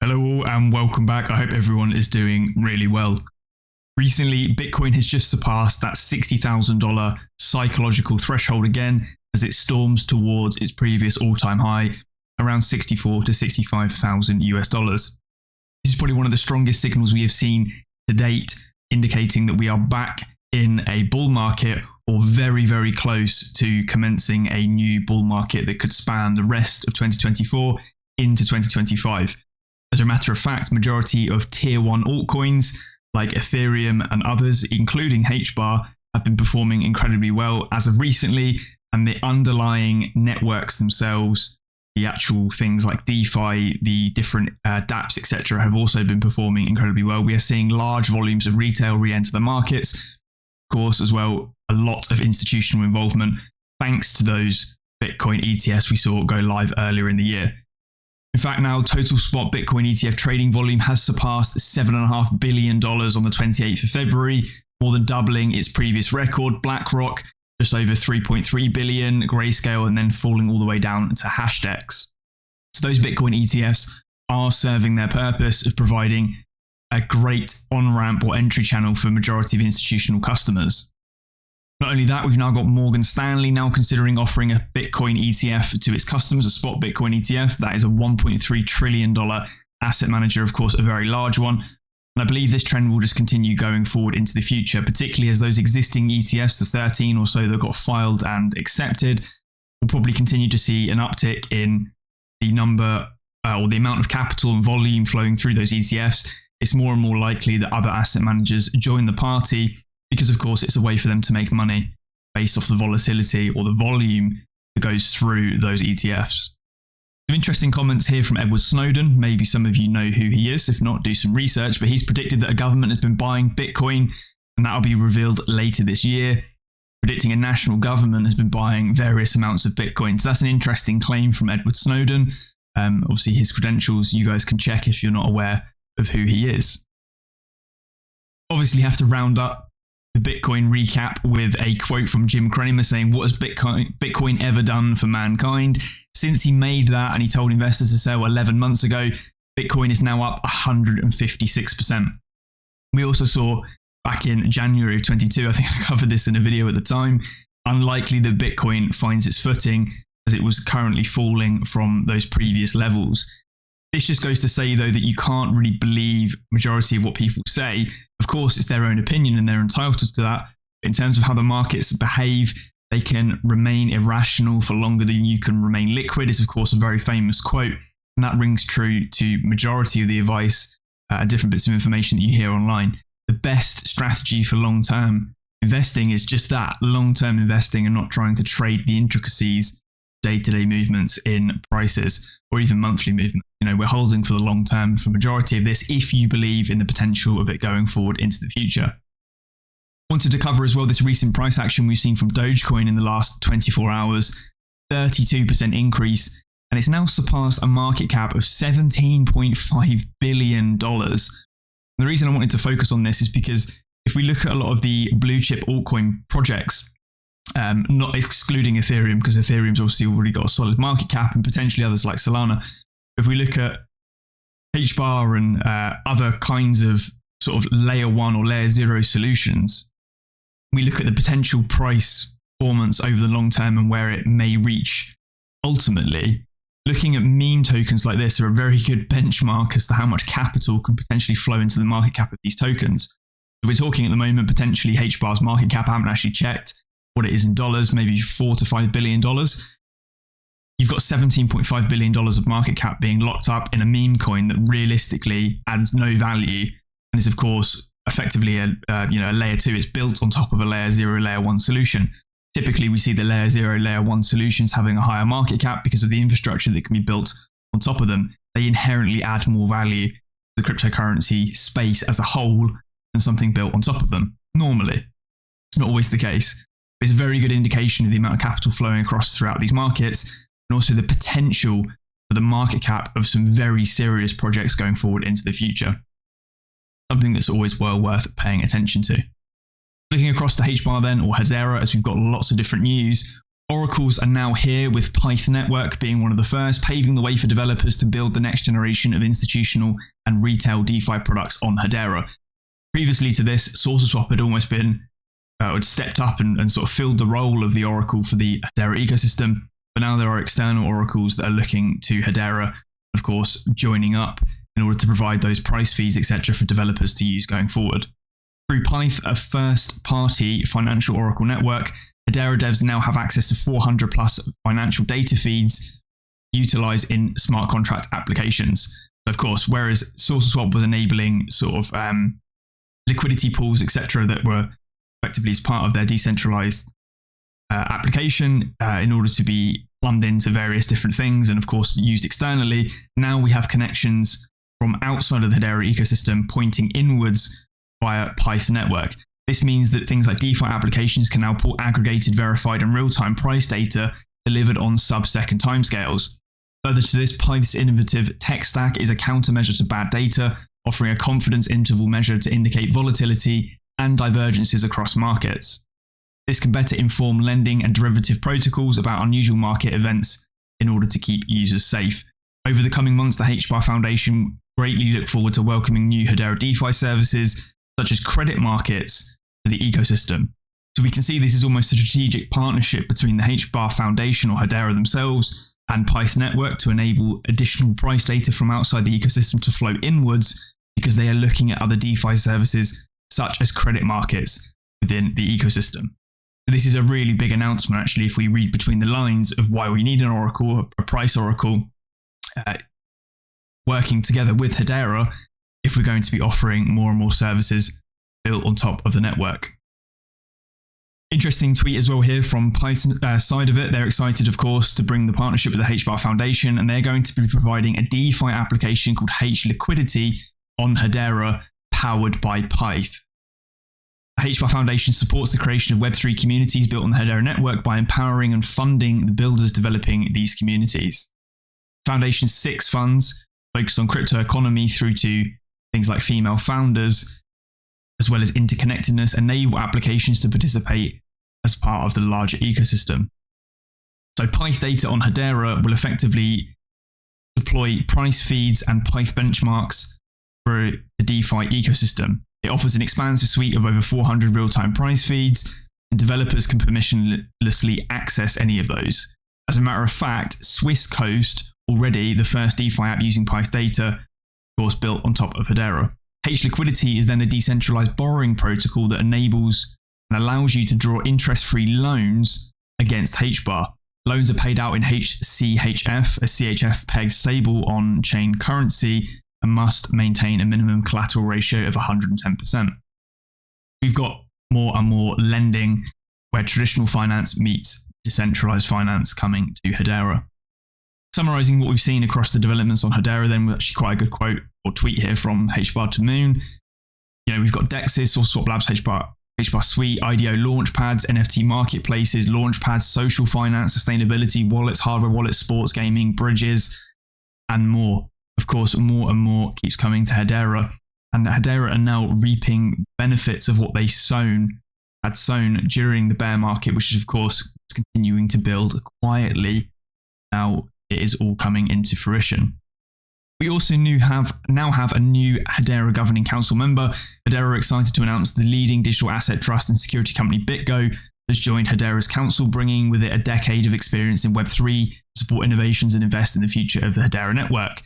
Hello all and welcome back. I hope everyone is doing really well. Recently, Bitcoin has just surpassed that $60,000 psychological threshold again as it storms towards its previous all-time high, around 64 to 65,000 US dollars. This is probably one of the strongest signals we have seen to date, indicating that we are back in a bull market or very, very close to commencing a new bull market that could span the rest of 2024 into 2025. As a matter of fact, majority of tier 1 altcoins like Ethereum and others, including HBAR, have been performing incredibly well as of recently, and the underlying networks themselves, the actual things like DeFi, the different dApps, etc., have also been performing incredibly well. We are seeing large volumes of retail re-enter the markets, of course, as well, a lot of institutional involvement thanks to those Bitcoin ETFs we saw go live earlier in the year. In fact, now total spot Bitcoin ETF trading volume has surpassed $7.5 billion on the 28th of February, more than doubling its previous record. BlackRock, just over 3.3 billion, Grayscale, and then falling all the way down to Hashdex. So those Bitcoin ETFs are serving their purpose of providing a great on-ramp or entry channel for majority of institutional customers. Not only that, we've now got Morgan Stanley now considering offering a Bitcoin ETF to its customers, a spot Bitcoin ETF. That is a $1.3 trillion asset manager, of course, a very large one. And I believe this trend will just continue going forward into the future, particularly as those existing ETFs, the 13 or so that got filed and accepted, will probably continue to see an uptick in the number or the amount of capital and volume flowing through those ETFs. It's more and more likely that other asset managers join the party, because of course it's a way for them to make money based off the volatility or the volume that goes through those ETFs. Some interesting comments here from Edward Snowden. Maybe some of you know who he is. If not, do some research. But he's predicted that a government has been buying Bitcoin and that will be revealed later this year. Predicting a national government has been buying various amounts of Bitcoin. So that's an interesting claim from Edward Snowden. Obviously his credentials you guys can check if you're not aware of who he is. Obviously have to round up the Bitcoin recap with a quote from 𝗟𝗜𝗦𝗖𝗟𝗔𝗜𝗠𝗘𝗥 saying, "What has Bitcoin ever done for mankind?" Since he made that and he told investors to sell 11 months ago, Bitcoin is now up 156%. We also saw back in January of 22, I think I covered this in a video at the time, unlikely that Bitcoin finds its footing as it was currently falling from those previous levels. This just goes to say, though, that you can't really believe majority of what people say. Of course, it's their own opinion and they're entitled to that. But in terms of how the markets behave, they can remain irrational for longer than you can remain liquid. It's, of course, a very famous quote. And that rings true to majority of the advice, different bits of information that you hear online. The best strategy for long-term investing is just that, long-term investing, and not trying to trade the intricacies, day-to-day movements in prices or even monthly movements. You know, we're holding for the long term for majority of this if you believe in the potential of it going forward into the future. Wanted to cover as well this recent price action we've seen from Dogecoin in the last 24 hours, 32% increase, and it's now surpassed a market cap of $17.5 billion. And the reason I wanted to focus on this is because if we look at a lot of the blue chip altcoin projects, not excluding Ethereum, because Ethereum's obviously already got a solid market cap, and potentially others like Solana. If we look at HBAR and other kinds of sort of layer 1 or layer 0 solutions, we look at the potential price performance over the long term and where it may reach ultimately. Looking at meme tokens like this are a very good benchmark as to how much capital can potentially flow into the market cap of these tokens. We're talking at the moment potentially HBAR's market cap. I haven't actually checked what it is in dollars, maybe $4 to $5 billion. You've got $17.5 billion of market cap being locked up in a meme coin that realistically adds no value and is, of course, effectively a layer 2. It's built on top of a layer 0, layer 1 solution. Typically, we see the layer 0, layer 1 solutions having a higher market cap because of the infrastructure that can be built on top of them. They inherently add more value to the cryptocurrency space as a whole than something built on top of them. Normally, it's not always the case. It's a very good indication of the amount of capital flowing across throughout these markets, and also the potential for the market cap of some very serious projects going forward into the future. Something that's always well worth paying attention to. Looking across to HBAR then, or Hedera, as we've got lots of different news, Oracles are now here, with Pyth network being one of the first, paving the way for developers to build the next generation of institutional and retail DeFi products on Hedera. Previously to this, SourceSwap had almost been had stepped up and sort of filled the role of the Oracle for the Hedera ecosystem, but now there are external oracles that are looking to Hedera, of course, joining up in order to provide those price feeds, etc., for developers to use going forward. Through Pyth, a first-party financial oracle network, Hedera devs now have access to 400 plus financial data feeds utilized in smart contract applications. Of course, whereas SourceSwap was enabling sort of liquidity pools, etc., that were effectively as part of their decentralized application in order to be plumbed into various different things and, of course, used externally, now we have connections from outside of the Hedera ecosystem pointing inwards via Pyth network. This means that things like DeFi applications can now port aggregated, verified, and real-time price data delivered on sub-second timescales. Further to this, Pyth's innovative tech stack is a countermeasure to bad data, offering a confidence interval measure to indicate volatility and divergences across markets. This can better inform lending and derivative protocols about unusual market events in order to keep users safe. Over the coming months, the HBAR Foundation greatly look forward to welcoming new Hedera DeFi services, such as credit markets, to the ecosystem. So we can see this is almost a strategic partnership between the HBAR Foundation, or Hedera themselves, and Pyth network to enable additional price data from outside the ecosystem to flow inwards, because they are looking at other DeFi services such as credit markets within the ecosystem. So this is a really big announcement, actually, if we read between the lines of why we need an oracle, a price oracle, working together with Hedera if we're going to be offering more and more services built on top of the network. Interesting tweet as well here from Python side of it. They're excited, of course, to bring the partnership with the HBAR Foundation, and they're going to be providing a DeFi application called 𝗟𝗜𝗦𝗖𝗟𝗔𝗜𝗠𝗘𝗥 on Hedera, powered by Pyth. The HBAR Foundation supports the creation of Web3 communities built on the Hedera network by empowering and funding the builders developing these communities. The Foundation's 6 funds focus on crypto economy through to things like female founders, as well as interconnectedness, enable applications to participate as part of the larger ecosystem. So Pyth data on Hedera will effectively deploy price feeds and Pyth benchmarks for the DeFi ecosystem. It offers an expansive suite of over 400 real-time price feeds, and developers can permissionlessly access any of those. As a matter of fact, Swisscoast, already the first DeFi app using Pyth data, of course built on top of Hedera. 𝗟𝗜𝗦𝗖𝗟𝗔𝗜𝗠𝗘𝗥 is then a decentralized borrowing protocol that enables and allows you to draw interest-free loans against HBAR. Loans are paid out in HCHF, a CHF pegged stable on-chain currency, and must maintain a minimum collateral ratio of 110%. We've got more and more lending where traditional finance meets decentralized finance coming to Hedera. Summarizing what we've seen across the developments on Hedera, then, actually quite a good quote or tweet here from HBAR🡪🡪. We've got DEXs, SourceSwap Labs, HBAR Suite, IDO launchpads, NFT marketplaces, launchpads, social finance, sustainability, wallets, hardware wallets, sports gaming, bridges, and more. Of course, more and more keeps coming to Hedera, and Hedera are now reaping benefits of what they had sown during the bear market, which is, of course, continuing to build quietly. Now it is all coming into fruition. We also now have a new Hedera Governing Council member. Hedera are excited to announce the leading digital asset trust and security company BitGo has joined Hedera's council, bringing with it a decade of experience in Web3 to support innovations and invest in the future of the Hedera network.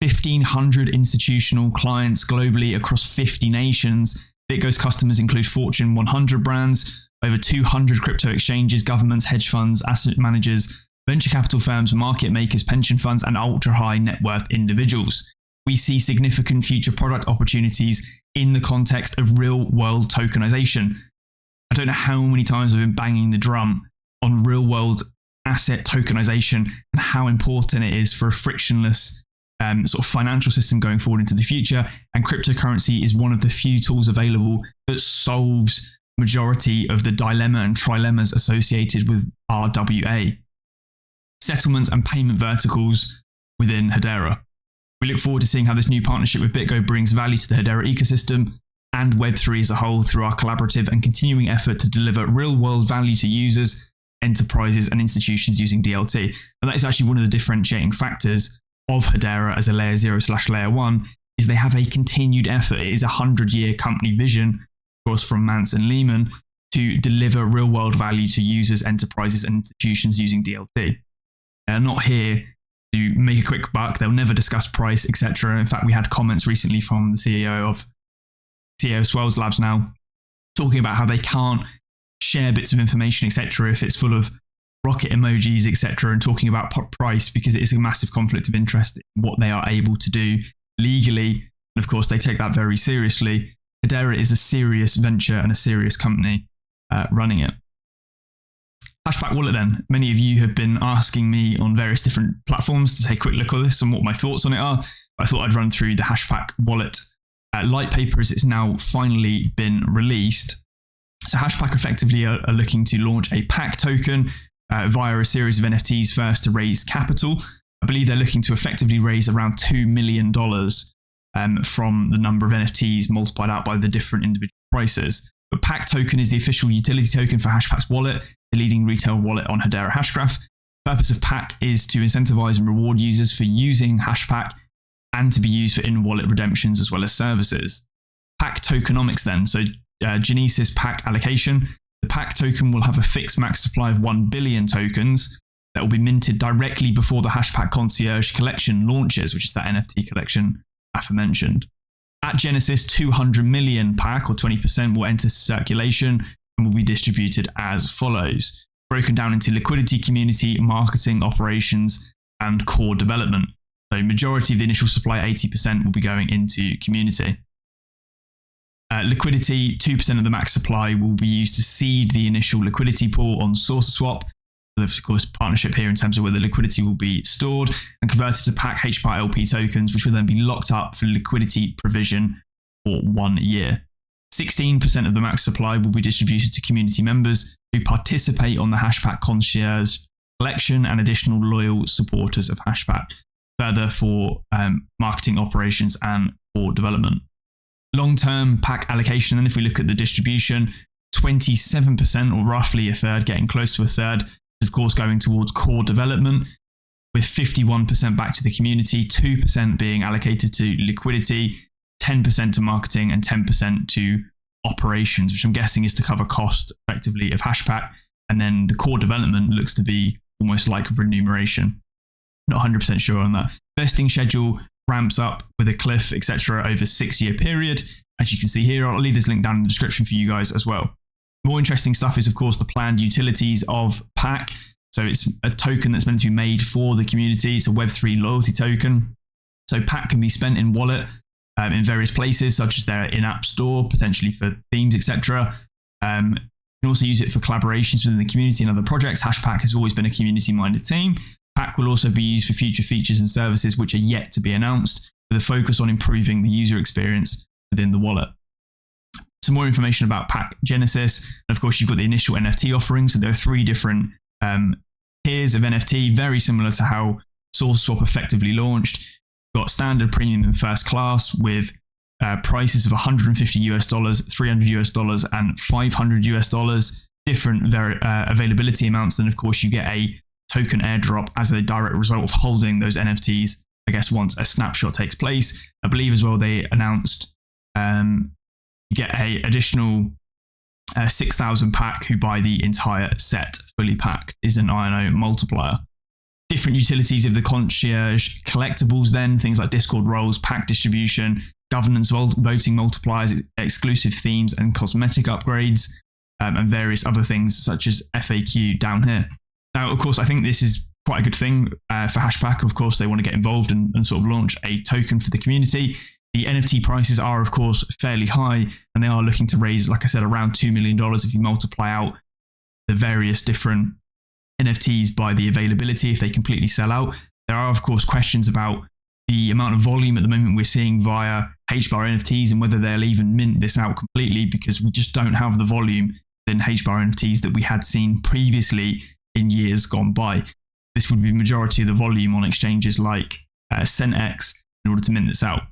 1,500 institutional clients globally across 50 nations. BitGo's customers include Fortune 100 brands, over 200 crypto exchanges, governments, hedge funds, asset managers, venture capital firms, market makers, pension funds, and ultra-high net worth individuals. We see significant future product opportunities in the context of real-world tokenization. I don't know how many times I've been banging the drum on real-world asset tokenization and how important it is for a frictionless sort of financial system going forward into the future. And cryptocurrency is one of the few tools available that solves majority of the dilemma and trilemmas associated with RWA. Settlements and payment verticals within Hedera. We look forward to seeing how this new partnership with BitGo brings value to the Hedera ecosystem and Web3 as a whole through our collaborative and continuing effort to deliver real-world value to users enterprises and institutions using DLT. And that is actually one of the differentiating factors of Hedera as a layer 0/layer 1, is they have a continued effort. It is a 100-year company vision, of course, from Mance and Lehman, to deliver real-world value to users, enterprises, and institutions using DLT. They're not here to make a quick buck. They'll never discuss price, etc. In fact, we had comments recently from the CEO of Swells Labs now, talking about how they can't share bits of information, etc., if it's full of rocket emojis, etc., and talking about price, because it is a massive conflict of interest in what they are able to do legally. And of course, they take that very seriously. Hedera is a serious venture and a serious company running it. Hashack Wallet then. Many of you have been asking me on various different platforms to take a quick look at this and what my thoughts on it are. I thought I'd run through the Hashack Wallet light paper as it's now finally been released. So Hashack effectively are looking to launch a PAC token via a series of NFTs first to raise capital. I believe they're looking to effectively raise around $2 million from the number of NFTs multiplied out by the different individual prices. But PAC token is the official utility token for Hashack's wallet, the leading retail wallet on Hedera Hashgraph. The purpose of PAC is to incentivize and reward users for using Hashack and to be used for in-wallet redemptions as well as services. PAC tokenomics then. So Genesis PAC allocation. The PAC token will have a fixed max supply of 1 billion tokens that will be minted directly before the Hashack Concierge collection launches, which is that NFT collection aforementioned. At Genesis, 200 million PAC, or 20%, will enter circulation and will be distributed as follows, broken down into liquidity, community, marketing, operations, and core development. So majority of the initial supply, 80%, will be going into community. Liquidity, 2% of the max supply will be used to seed the initial liquidity pool on SourceSwap. Of course, partnership here in terms of where the liquidity will be stored and converted to PAC HBAR LP tokens, which will then be locked up for liquidity provision for 1 year. 16% of the max supply will be distributed to community members who participate on the Hashack Concierge collection and additional loyal supporters of Hashack, further for marketing, operations, and core development. Long-term PAC allocation, and if we look at the distribution, 27%, or roughly a third, getting close to a third, of course, going towards core development, with 51% back to the community, 2% being allocated to liquidity, 10% to marketing, and 10% to operations, which I'm guessing is to cover cost effectively of Hashack. And then the core development looks to be almost like remuneration. Not 100% sure on that. Vesting schedule ramps up with a cliff, etc., over a 6-year period. As you can see here, I'll leave this link down in the description for you guys as well. More interesting stuff is, of course, the planned utilities of PAC. So it's a token that's meant to be made for the community. It's a Web3 loyalty token. So PAC can be spent in wallet in various places, such as their in-app store, potentially for themes, etc. You can also use it for collaborations within the community and other projects. Hashack has always been a community-minded team. PAC will also be used for future features and services which are yet to be announced, with a focus on improving the user experience within the wallet. Some more information about PAC Genesis. And of course, you've got the initial NFT offerings. So there are 3 different tiers of NFT, very similar to how SourceSwap effectively launched. You've got standard, premium, and first class with prices of $150 US, $300 US, and $500 US. Different availability amounts. Then, of course, you get a token airdrop as a direct result of holding those NFTs, I guess, once a snapshot takes place. I believe as well they announced you get an additional 6,000 PAC who buy the entire set fully packed, is an INO multiplier. Different utilities of the concierge collectibles then, things like Discord roles, PAC distribution, governance voting multipliers, exclusive themes and cosmetic upgrades, and various other things such as FAQ down here. Now, of course, I think this is quite a good thing for Hashack. Of course, they want to get involved and sort of launch a token for the community. The NFT prices are, of course, fairly high, and they are looking to raise, like I said, around $2 million if you multiply out the various different NFTs by the availability if they completely sell out. There are, of course, questions about the amount of volume at the moment we're seeing via HBAR NFTs and whether they'll even mint this out completely, because we just don't have the volume in HBAR NFTs that we had seen previously in years gone by. This would be the majority of the volume on exchanges like CentX in order to mint this out.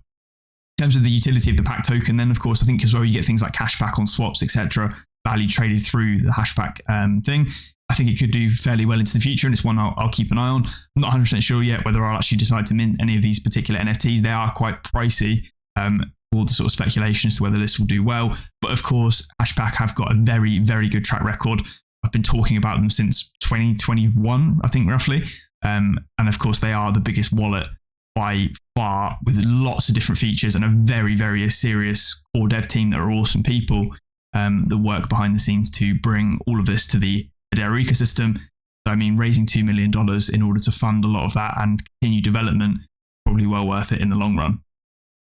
In terms of the utility of the PAC token, then of course, I think as well you get things like cashback on swaps, etc., value traded through the Hashack thing. I think it could do fairly well into the future, and it's one I'll keep an eye on. I'm not 100% sure yet whether I'll actually decide to mint any of these particular NFTs. They are quite pricey, all the sort of speculation as to whether this will do well. But of course, Hashack have got a very, very good track record. I've been talking about them since 2021, I think, roughly. And of course, they are the biggest wallet by far, with lots of different features and a very, very serious core dev team that are awesome people that work behind the scenes to bring all of this to the Hedera ecosystem. So, I mean, raising $2 million in order to fund a lot of that and continue development, probably well worth it in the long run.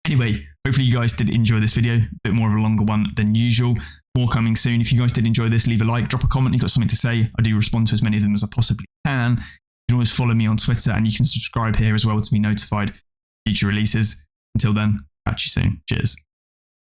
Anyway, hopefully you guys did enjoy this video, a bit more of a longer one than usual. More coming soon. If you guys did enjoy this, leave a like, drop a comment, you've got something to say. I do respond to as many of them as I possibly can. You can always follow me on Twitter, and you can subscribe here as well to be notified of future releases. Until then, catch you soon. Cheers.